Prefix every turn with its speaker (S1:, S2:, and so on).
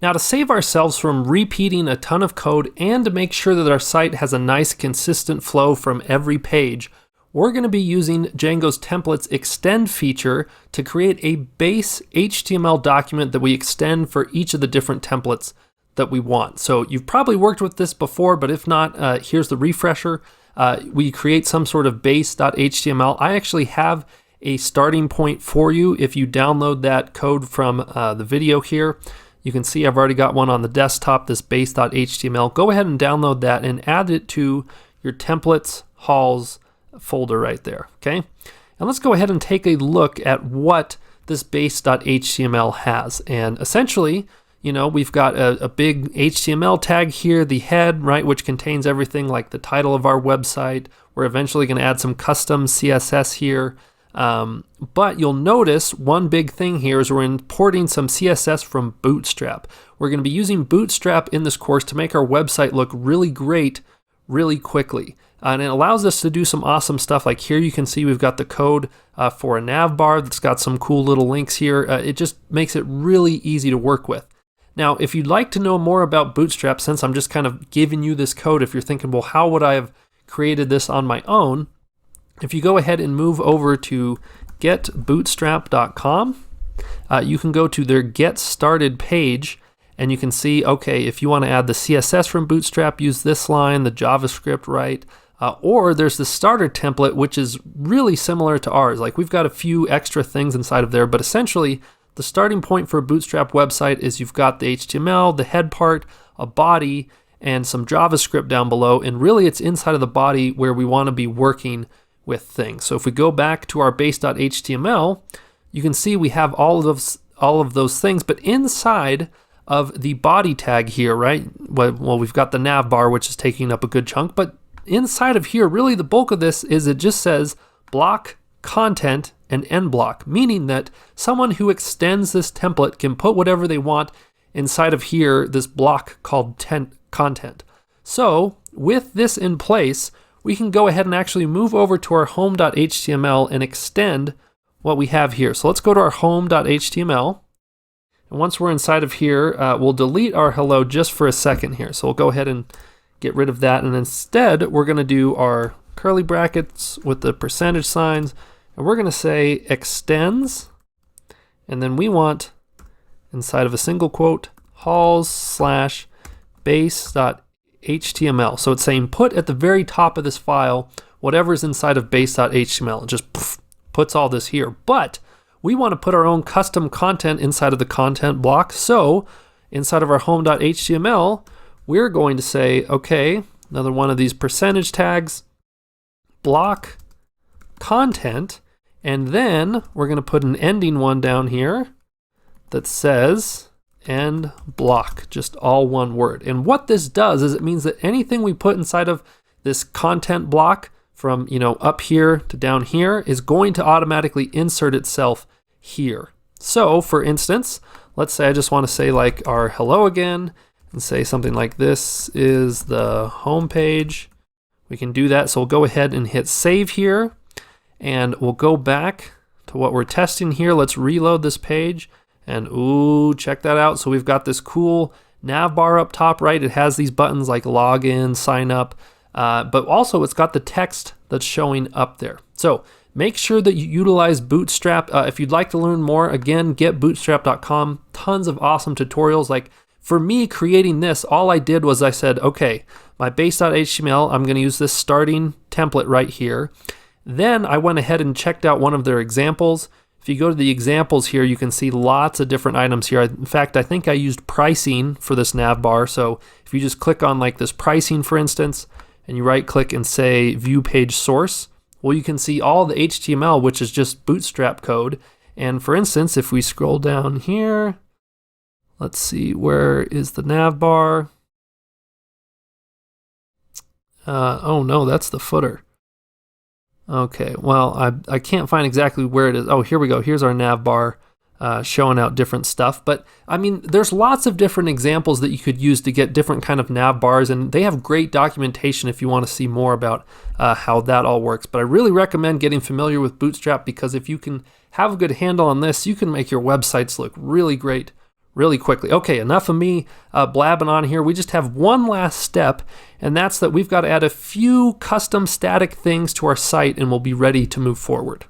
S1: Now, to save ourselves from repeating a ton of code and to make sure that our site has a nice consistent flow from every page, we're going to be using Django's templates extend feature to create a base HTML document that we extend for each of the different templates that we want. So you've probably worked with this before, but if not, here's the refresher. We create some sort of base.html. I actually have a starting point for you. If you download that code from the video here, you can see I've already got one on the desktop, this base.html. Go ahead and download that and add it to your templates hauls folder right there, okay? And let's go ahead and take a look at what this base.html has. And essentially, you know, we've got a big HTML tag here, the head, right, which contains everything like the title of our website. We're eventually going to add some custom CSS here. But you'll notice one big thing here is we're importing some CSS from Bootstrap. We're going to be using Bootstrap in this course to make our website look really great really quickly. And it allows us to do some awesome stuff. Like here you can see we've got the code for a nav bar that's got some cool little links here. It just makes it really easy to work with. Now, if you'd like to know more about Bootstrap, since I'm just kind of giving you this code, if you're thinking, well, how would I have created this on my own? If you go ahead and move over to getbootstrap.com, you can go to their Get Started page, and you can see, okay, if you want to add the CSS from Bootstrap, use this line, the JavaScript, right? Or there's the starter template, which is really similar to ours. Like we've got a few extra things inside of there, but essentially the starting point for a Bootstrap website is you've got the HTML, the head part, a body, and some JavaScript down below. And really it's inside of the body where we want to be working with things. So if we go back to our base.html, you can see we have all of those things, but inside of the body tag here, right? Well, we've got the nav bar, which is taking up a good chunk, but inside of here, really the bulk of this is it just says block, content, and end block, meaning that someone who extends this template can put whatever they want inside of here, this block called content. So with this in place, we can go ahead and actually move over to our home.html and extend what we have here. So let's go to our home.html. And once we're inside of here, we'll delete our hello just for a second here. So we'll go ahead and get rid of that. And instead, we're going to do our curly brackets with the percentage signs. And we're going to say extends. And then we want, inside of a single quote, hauls/base.html. So it's saying put at the very top of this file whatever's inside of base.html. It just puts all this here. But we want to put our own custom content inside of the content block. So inside of our home.html, we're going to say, okay, another one of these percentage tags, block content, and then we're going to put an ending one down here that says end block, just all one word. And what this does is it means that anything we put inside of this content block from, you know, up here to down here is going to automatically insert itself here. So for instance, let's say I just want to say like our hello again and say something like this is the home page. We can do that. So we'll go ahead and hit save here and we'll go back to what we're testing here. Let's reload this page and ooh, check that out. So we've got this cool nav bar up top, right? It has these buttons like login, sign up, but also it's got the text that's showing up there. So make sure that you utilize Bootstrap. If you'd like to learn more, again, getbootstrap.com. Tons of awesome tutorials. Like for me creating this, all I did was I said, okay, my base.html, I'm going to use this starting template right here. Then I went ahead and checked out one of their examples. If you go to the examples here, you can see lots of different items here. In fact, I think I used pricing for this nav bar. So if you just click on like this pricing, for instance, and you right click and say view page source, well, you can see all the HTML, which is just Bootstrap code. And for instance, if we scroll down here, let's see, where is the nav bar? Oh no, that's the footer. Okay, well, I can't find exactly where it is. Oh, here we go. Here's our nav bar showing out different stuff. But I mean, there's lots of different examples that you could use to get different kind of nav bars, and they have great documentation if you want to see more about how that all works. But I really recommend getting familiar with Bootstrap because if you can have a good handle on this, you can make your websites look really great really quickly. Okay, enough of me blabbing on here. We just have one last step, and that's that we've got to add a few custom static things to our site, and we'll be ready to move forward.